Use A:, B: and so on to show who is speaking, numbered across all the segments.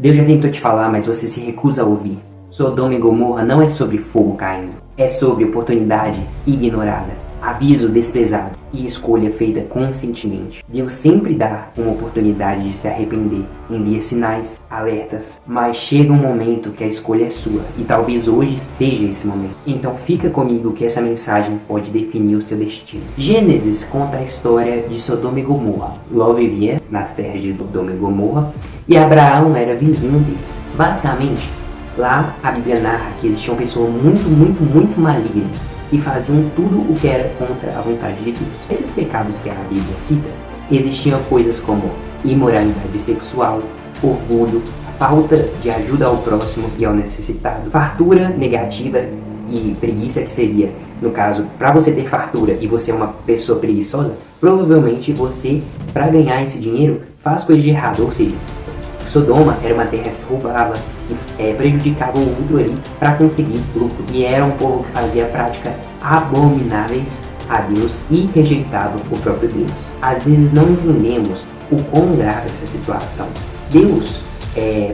A: Deus já tentou te falar, mas você se recusa a ouvir. Sodoma e Gomorra não é sobre fogo caindo, é sobre oportunidade ignorada, aviso desprezado e escolha feita conscientemente. Deus sempre dá uma oportunidade de se arrepender, envia sinais, alertas, mas chega um momento que a escolha é sua e talvez hoje seja esse momento. Então fica comigo que essa mensagem pode definir o seu destino. Gênesis conta a história de Sodoma e Gomorra. Ló vivia nas terras de Sodoma e Gomorra e Abraão era vizinho deles. Basicamente, lá a Bíblia narra que existiam pessoas muito malignas que faziam tudo o que era contra a vontade de Deus. Esses pecados que a Bíblia cita, existiam coisas como imoralidade sexual, orgulho, falta de ajuda ao próximo e ao necessitado, fartura negativa e preguiça, que seria, no caso, para você ter fartura e você é uma pessoa preguiçosa, provavelmente você, para ganhar esse dinheiro, faz coisa de errado, ou seja, Sodoma era uma terra que roubava, que prejudicava o outro ali para conseguir lucro. E era um povo que fazia práticas abomináveis a Deus e rejeitava o próprio Deus. Às vezes não entendemos o quão grave essa situação. Deus,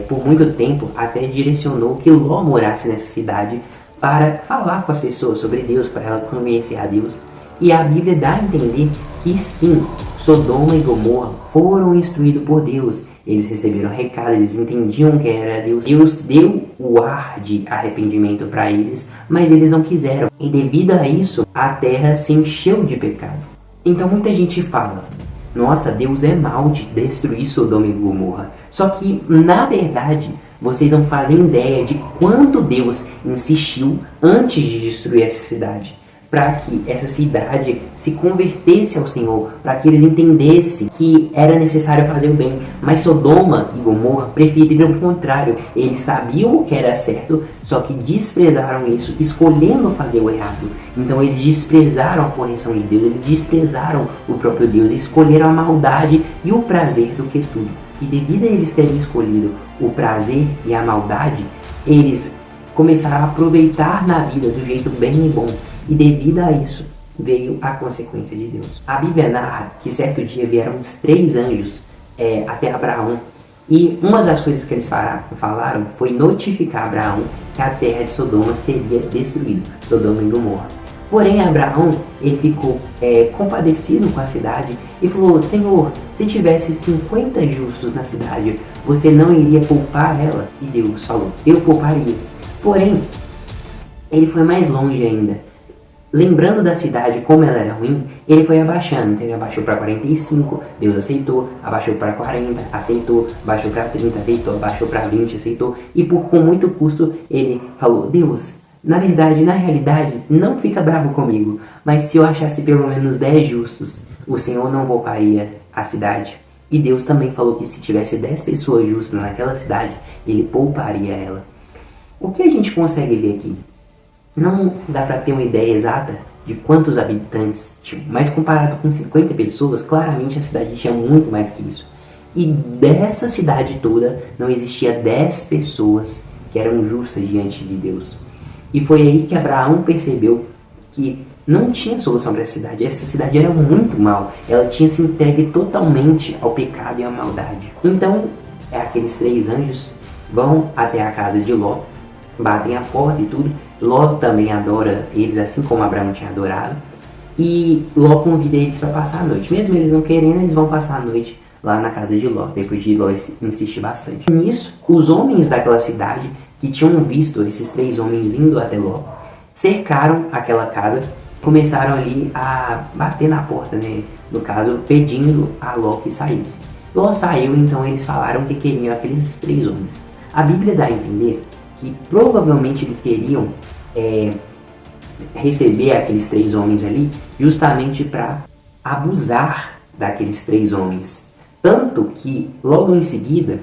A: por muito tempo, até direcionou que Ló morasse nessa cidade para falar com as pessoas sobre Deus, para ela conhecer a Deus. E a Bíblia dá a entender que sim, Sodoma e Gomorra foram instruídos por Deus. Eles receberam recado, eles entendiam que era Deus. Deus deu o ar de arrependimento para eles, mas eles não quiseram. E devido a isso, a terra se encheu de pecado. Então muita gente fala, nossa, Deus é mau de destruir Sodoma e Gomorra. Só que, na verdade, vocês não fazem ideia de quanto Deus insistiu antes de destruir essa cidade, para que essa cidade se convertesse ao Senhor, para que eles entendessem que era necessário fazer o bem. Mas Sodoma e Gomorra preferiram o contrário. Eles sabiam o que era certo, só que desprezaram isso, escolhendo fazer o errado. Então eles desprezaram a correção de Deus, eles desprezaram o próprio Deus, escolheram a maldade e o prazer do que tudo. E devido a eles terem escolhido o prazer e a maldade, eles começaram a aproveitar na vida do jeito bem e bom. E devido a isso, veio a consequência de Deus. A Bíblia narra que certo dia vieram uns 3 anjos até Abraão. E uma das coisas que eles falaram foi notificar Abraão que a terra de Sodoma seria destruída, Sodoma e Gomorra. Porém, Abraão, ele ficou compadecido com a cidade e falou, Senhor, se tivesse 50 justos na cidade, você não iria poupar ela? E Deus falou, eu pouparia. Porém, ele foi mais longe ainda. Lembrando da cidade como ela era ruim, ele foi abaixando. Então ele abaixou para 45, Deus aceitou, abaixou para 40, aceitou, abaixou para 30, aceitou, abaixou para 20, aceitou. E com muito custo ele falou, Deus, na verdade, na realidade, não fica bravo comigo, mas se eu achasse pelo menos 10 justos, o Senhor não pouparia a cidade. E Deus também falou que se tivesse 10 pessoas justas naquela cidade, ele pouparia ela. O que a gente consegue ver aqui? Não dá para ter uma ideia exata de quantos habitantes tinham, mas comparado com 50 pessoas, claramente a cidade tinha muito mais que isso. E dessa cidade toda não existia 10 pessoas que eram justas diante de Deus. E foi aí que Abraão percebeu que não tinha solução para essa cidade. Essa cidade era muito mal, ela tinha se entregue totalmente ao pecado e à maldade. Então, aqueles 3 anjos vão até a casa de Ló, batem a porta e tudo. Ló também adora eles, assim como Abraão tinha adorado. E Ló convida eles para passar a noite. Mesmo eles não querendo, eles vão passar a noite lá na casa de Ló, depois de Ló insistir bastante. Nisso, os homens daquela cidade, que tinham visto esses 3 homens indo até Ló, cercaram aquela casa, começaram ali a bater na porta, né? No caso, pedindo a Ló que saísse. Ló saiu, então eles falaram que queriam aqueles 3 homens. A Bíblia dá a entender que provavelmente eles queriam receber aqueles 3 homens ali justamente para abusar daqueles 3 homens. Tanto que logo em seguida,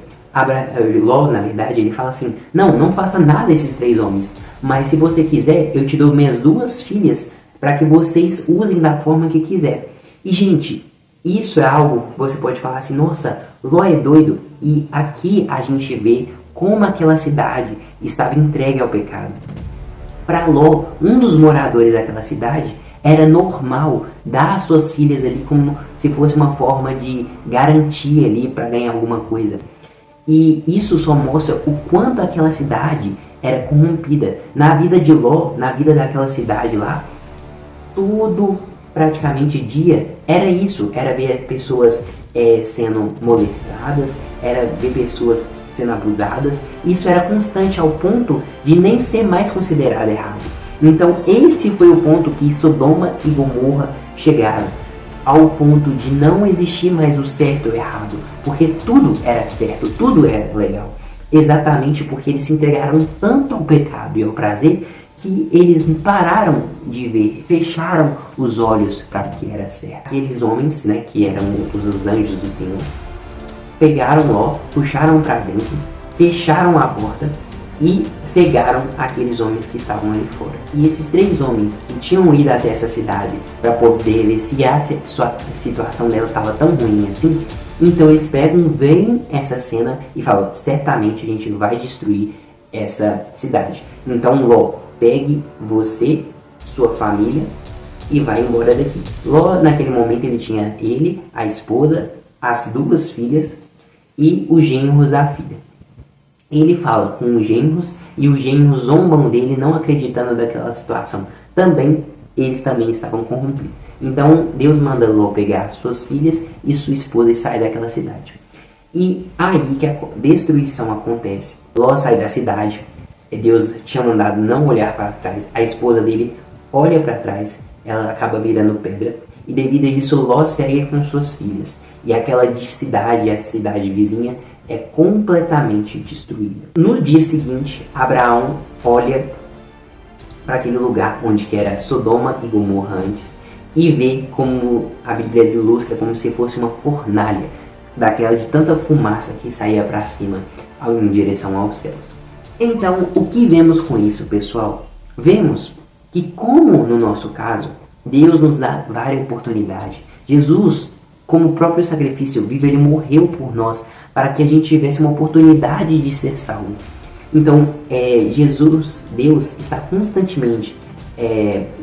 A: Ló, na verdade, ele fala assim, não faça nada a esses 3 homens, mas se você quiser, eu te dou minhas 2 filhas para que vocês usem da forma que quiser. E gente, isso é algo que você pode falar assim, nossa, Ló é doido. E aqui a gente vê como aquela cidade estava entregue ao pecado. Para Ló, um dos moradores daquela cidade, era normal dar as suas filhas ali como se fosse uma forma de garantia ali para ganhar alguma coisa. E isso só mostra o quanto aquela cidade era corrompida. Na vida de Ló, na vida daquela cidade lá, todo praticamente dia era isso, era ver pessoas sendo molestadas, era ver pessoas sendo abusadas. Isso era constante ao ponto de nem ser mais considerado errado. Então esse foi o ponto que Sodoma e Gomorra chegaram, ao ponto de não existir mais o certo e o errado, porque tudo era certo, tudo era legal, exatamente porque eles se entregaram tanto ao pecado e ao prazer que eles pararam de ver, fecharam os olhos para o que era certo. Aqueles homens, né, que eram os anjos do Senhor, pegaram Ló, puxaram para dentro, fecharam a porta e cegaram aqueles homens que estavam ali fora. E esses 3 homens que tinham ido até essa cidade para poder ver se a situação dela estava tão ruim assim, então eles pegam, veem essa cena e falam: certamente a gente vai destruir essa cidade. Então Ló, pegue você, sua família e vai embora daqui. Ló, naquele momento, ele tinha a esposa, as 2 filhas e os genros da filha. Ele fala com os genros e os genros zombam dele, não acreditando daquela situação. Eles também estavam corrompidos. Então Deus manda Ló pegar suas filhas e sua esposa e sair daquela cidade. E aí que a destruição acontece. Ló sai da cidade. Deus tinha mandado não olhar para trás. A esposa dele olha para trás, ela acaba virando pedra. E devido a isso, Ló segue com suas filhas. E aquela cidade, a cidade vizinha, é completamente destruída. No dia seguinte, Abraão olha para aquele lugar onde que era Sodoma e Gomorra antes e vê como a Bíblia ilustra como se fosse uma fornalha, daquela de tanta fumaça que saía para cima em direção aos céus. Então, o que vemos com isso, pessoal? Vemos que, como no nosso caso, Deus nos dá várias oportunidades. Jesus, como o próprio sacrifício vivo, ele morreu por nós para que a gente tivesse uma oportunidade de ser salvo. Então, Jesus, Deus, está constantemente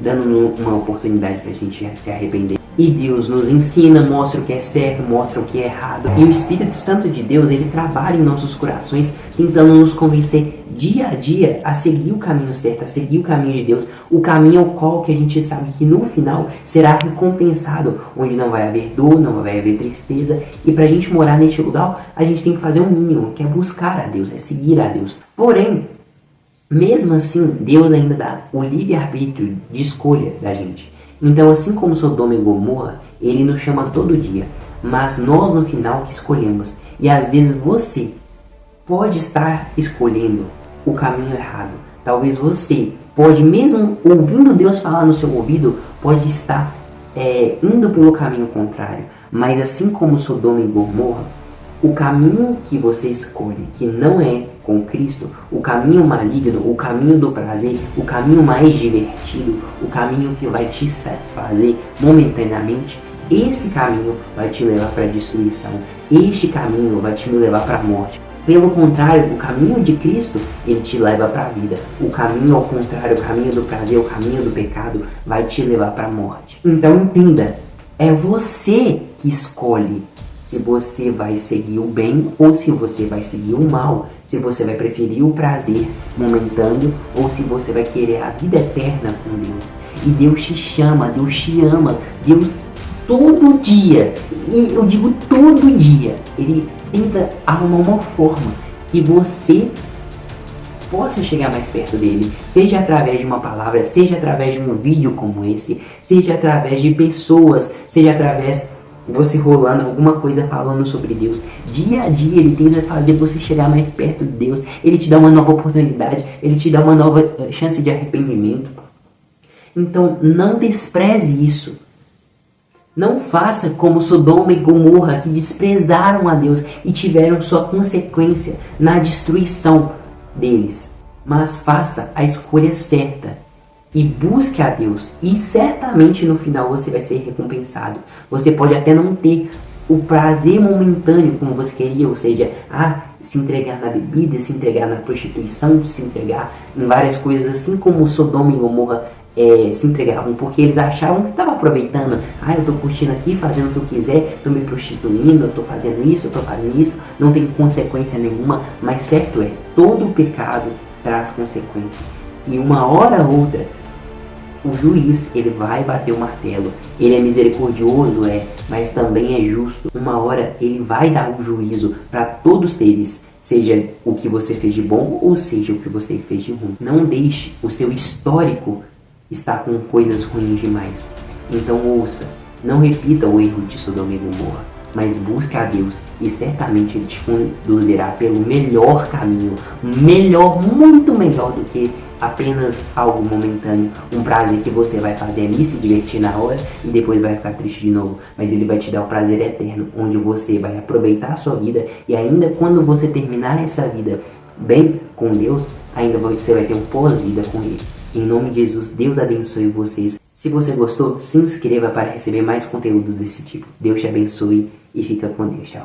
A: dando uma oportunidade para a gente se arrepender. E Deus nos ensina, mostra o que é certo, mostra o que é errado. E o Espírito Santo de Deus, ele trabalha em nossos corações, tentando nos convencer dia a dia a seguir o caminho certo, a seguir o caminho de Deus, o caminho ao qual que a gente sabe que no final será recompensado, onde não vai haver dor, não vai haver tristeza. E para a gente morar neste lugar, a gente tem que fazer o mínimo, que é buscar a Deus, é seguir a Deus. Porém, mesmo assim, Deus ainda dá o livre-arbítrio de escolha da gente. Então, assim como Sodoma e Gomorra, ele nos chama todo dia, mas nós no final que escolhemos. E às vezes você pode estar escolhendo o caminho errado. Talvez você pode, mesmo ouvindo Deus falar no seu ouvido, pode estar indo pelo caminho contrário. Mas assim como Sodoma e Gomorra, o caminho que você escolhe, que não é com Cristo, o caminho maligno, o caminho do prazer, o caminho mais divertido, o caminho que vai te satisfazer momentaneamente, esse caminho vai te levar para a destruição, este caminho vai te levar para a morte. Pelo contrário, o caminho de Cristo, ele te leva para a vida. O caminho ao contrário, o caminho do prazer, o caminho do pecado, vai te levar para a morte. Então entenda, é você que escolhe se você vai seguir o bem ou se você vai seguir o mal, se você vai preferir o prazer momentâneo ou se você vai querer a vida eterna com Deus. E Deus te chama, Deus te ama, Deus todo dia, e eu digo todo dia, ele tenta arrumar uma forma que você possa chegar mais perto dele, seja através de uma palavra, seja através de um vídeo como esse, seja através de pessoas, seja através você rolando alguma coisa falando sobre Deus. Dia a dia ele tenta fazer você chegar mais perto de Deus. Ele te dá uma nova oportunidade, ele te dá uma nova chance de arrependimento. Então não despreze isso. Não faça como Sodoma e Gomorra, que desprezaram a Deus e tiveram sua consequência na destruição deles. Mas faça a escolha certa e busque a Deus, e certamente no final você vai ser recompensado. Você pode até não ter o prazer momentâneo como você queria, ou seja, se entregar na bebida, se entregar na prostituição, se entregar em várias coisas, assim como Sodoma e Gomorra se entregavam, porque eles achavam que estavam aproveitando. Ah, eu tô curtindo aqui, fazendo o que eu quiser, tô me prostituindo, eu tô fazendo isso, eu tô fazendo isso, não tem consequência nenhuma. Mas certo é, todo pecado traz consequência. E uma hora ou outra, o juiz, ele vai bater o martelo. Ele é misericordioso, mas também é justo. Uma hora ele vai dar um juízo para todos eles, seja o que você fez de bom ou seja o que você fez de ruim. Não deixe o seu histórico estar com coisas ruins demais. Então ouça, não repita o erro de Sodoma e Gomorra, mas busque a Deus e certamente Ele te conduzirá pelo melhor caminho, melhor, muito melhor do que apenas algo momentâneo, um prazer que você vai fazer ali, se divertir na hora e depois vai ficar triste de novo. Mas Ele vai te dar o prazer eterno, onde você vai aproveitar a sua vida e ainda quando você terminar essa vida bem com Deus, ainda você vai ter um pós-vida com Ele. Em nome de Jesus, Deus abençoe vocês. Se você gostou, se inscreva para receber mais conteúdos desse tipo. Deus te abençoe e fica com Deus. Tchau.